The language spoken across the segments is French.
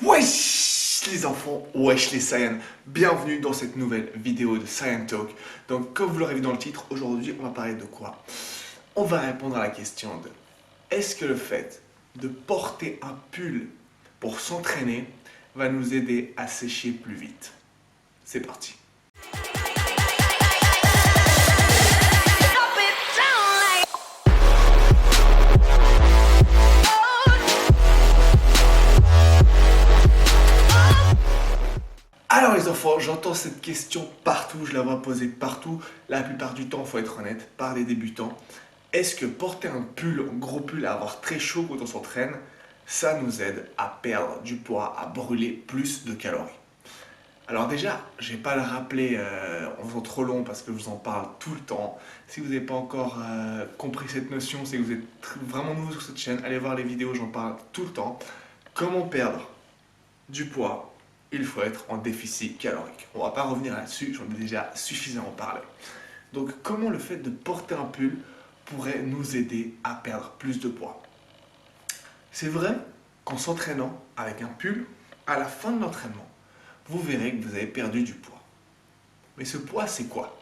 Wesh les enfants, wesh les Saiyans, bienvenue dans cette nouvelle vidéo de Saiyan Talk. Donc comme vous l'aurez vu dans le titre, aujourd'hui on va parler de quoi? On va répondre à la question de est-ce que le fait de porter un pull pour s'entraîner va nous aider à sécher plus vite? C'est parti. Alors les enfants, j'entends cette question partout, je la vois posée partout, la plupart du temps, il faut être honnête, par les débutants. Est-ce que porter un pull, un gros pull, à avoir très chaud quand on s'entraîne, ça nous aide à perdre du poids, à brûler plus de calories? Alors déjà, je ne vais pas le rappeler en faisant trop long parce que je vous en parle tout le temps. Si vous n'avez pas encore compris cette notion, c'est que vous êtes vraiment nouveau sur cette chaîne, allez voir les vidéos, j'en parle tout le temps. Comment perdre du poids? Il faut être en déficit calorique. On ne va pas revenir là-dessus, j'en ai déjà suffisamment parlé. Donc comment le fait de porter un pull pourrait nous aider à perdre plus de poids? C'est vrai qu'en s'entraînant avec un pull, à la fin de l'entraînement, vous verrez que vous avez perdu du poids. Mais ce poids, c'est quoi?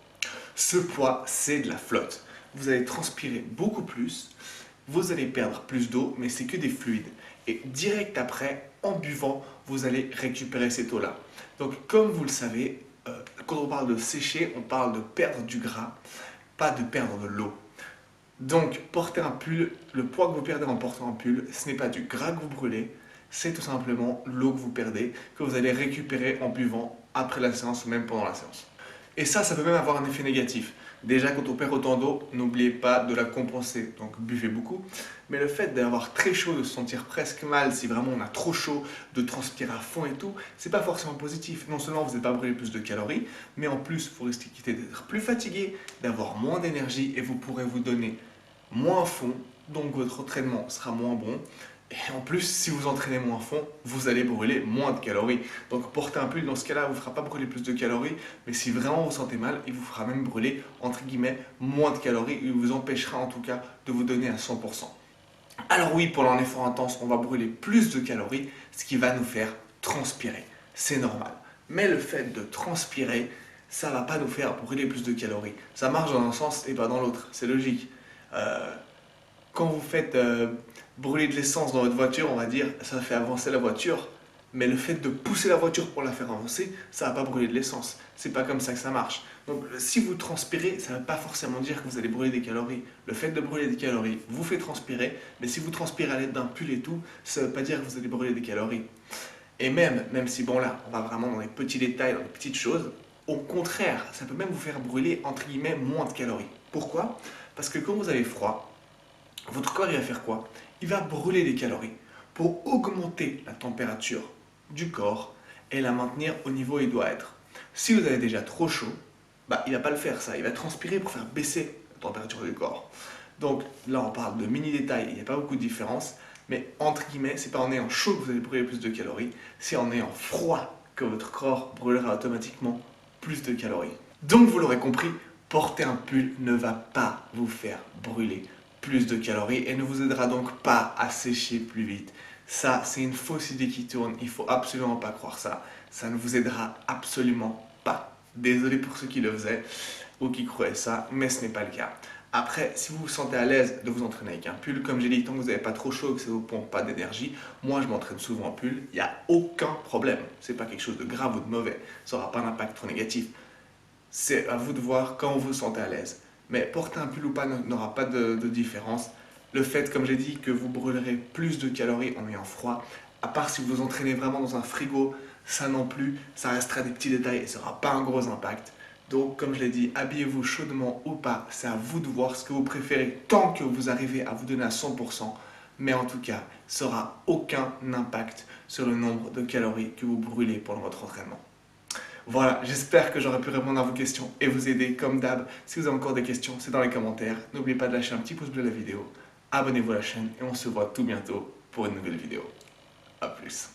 Ce poids, c'est de la flotte. Vous allez transpirer beaucoup plus, vous allez perdre plus d'eau, mais c'est que des fluides. Et direct après, en buvant, vous allez récupérer cette eau-là. Donc, comme vous le savez, quand on parle de sécher, on parle de perdre du gras, pas de perdre de l'eau. Donc, porter un pull, le poids que vous perdez en portant un pull, ce n'est pas du gras que vous brûlez, c'est tout simplement l'eau que vous perdez, que vous allez récupérer en buvant après la séance ou même pendant la séance. Et ça peut même avoir un effet négatif. Déjà, quand on perd autant d'eau, n'oubliez pas de la compenser, donc buvez beaucoup. Mais le fait d'avoir très chaud, de se sentir presque mal, si vraiment on a trop chaud, de transpirer à fond et tout, c'est pas forcément positif. Non seulement vous n'allez pas brûler plus de calories, mais en plus, vous risquez d'être plus fatigué, d'avoir moins d'énergie et vous pourrez vous donner moins à fond, donc votre entraînement sera moins bon. Et en plus, si vous entraînez moins à fond, vous allez brûler moins de calories. Donc porter un pull dans ce cas-là ne vous fera pas brûler plus de calories, mais si vraiment vous sentez mal, il vous fera même brûler, entre guillemets, moins de calories. Il vous empêchera en tout cas de vous donner à 100%. Alors oui, pendant un effort intense, on va brûler plus de calories, ce qui va nous faire transpirer. C'est normal. Mais le fait de transpirer, ça ne va pas nous faire brûler plus de calories. Ça marche dans un sens et pas dans l'autre. C'est logique. Quand vous faites brûler de l'essence dans votre voiture, on va dire, ça fait avancer la voiture. Mais le fait de pousser la voiture pour la faire avancer, ça ne va pas brûler de l'essence. C'est pas comme ça que ça marche. Donc si vous transpirez, ça ne veut pas forcément dire que vous allez brûler des calories. Le fait de brûler des calories vous fait transpirer, mais si vous transpirez à l'aide d'un pull et tout, ça ne veut pas dire que vous allez brûler des calories. Et même si bon là, on va vraiment dans les petits détails, dans les petites choses, au contraire, ça peut même vous faire brûler entre guillemets moins de calories. Pourquoi? Parce que quand vous avez froid, votre corps il va faire quoi? Il va brûler des calories pour augmenter la température du corps et la maintenir au niveau où il doit être. Si vous avez déjà trop chaud, il ne va pas le faire ça, il va transpirer pour faire baisser la température du corps. Donc là on parle de mini détails, il n'y a pas beaucoup de différence, mais entre guillemets, c'est pas en ayant chaud que vous allez brûler plus de calories, c'est en ayant froid que votre corps brûlera automatiquement plus de calories. Donc vous l'aurez compris, porter un pull ne va pas vous faire brûler plus de calories et ne vous aidera donc pas à sécher plus vite. Ça, c'est une fausse idée qui tourne, il ne faut absolument pas croire ça. Ça ne vous aidera absolument pas. Désolé pour ceux qui le faisaient ou qui croyaient ça, mais ce n'est pas le cas. Après, si vous vous sentez à l'aise de vous entraîner avec un pull, comme j'ai dit, tant que vous n'avez pas trop chaud, que ça ne vous pompe pas d'énergie, moi je m'entraîne souvent en pull, il n'y a aucun problème. Ce n'est pas quelque chose de grave ou de mauvais, ça n'aura pas d'impact trop négatif. C'est à vous de voir quand vous vous sentez à l'aise. Mais porter un pull ou pas n'aura pas de différence. Le fait, comme j'ai dit, que vous brûlerez plus de calories en ayant froid, à part si vous vous entraînez vraiment dans un frigo, ça non plus, ça restera des petits détails et ça n'aura pas un gros impact. Donc, comme je l'ai dit, habillez-vous chaudement ou pas, c'est à vous de voir ce que vous préférez tant que vous arrivez à vous donner à 100%. Mais en tout cas, ça n'aura aucun impact sur le nombre de calories que vous brûlez pendant votre entraînement. Voilà, j'espère que j'aurai pu répondre à vos questions et vous aider comme d'hab. Si vous avez encore des questions, c'est dans les commentaires. N'oubliez pas de lâcher un petit pouce bleu à la vidéo. Abonnez-vous à la chaîne et on se voit tout bientôt pour une nouvelle vidéo. A plus.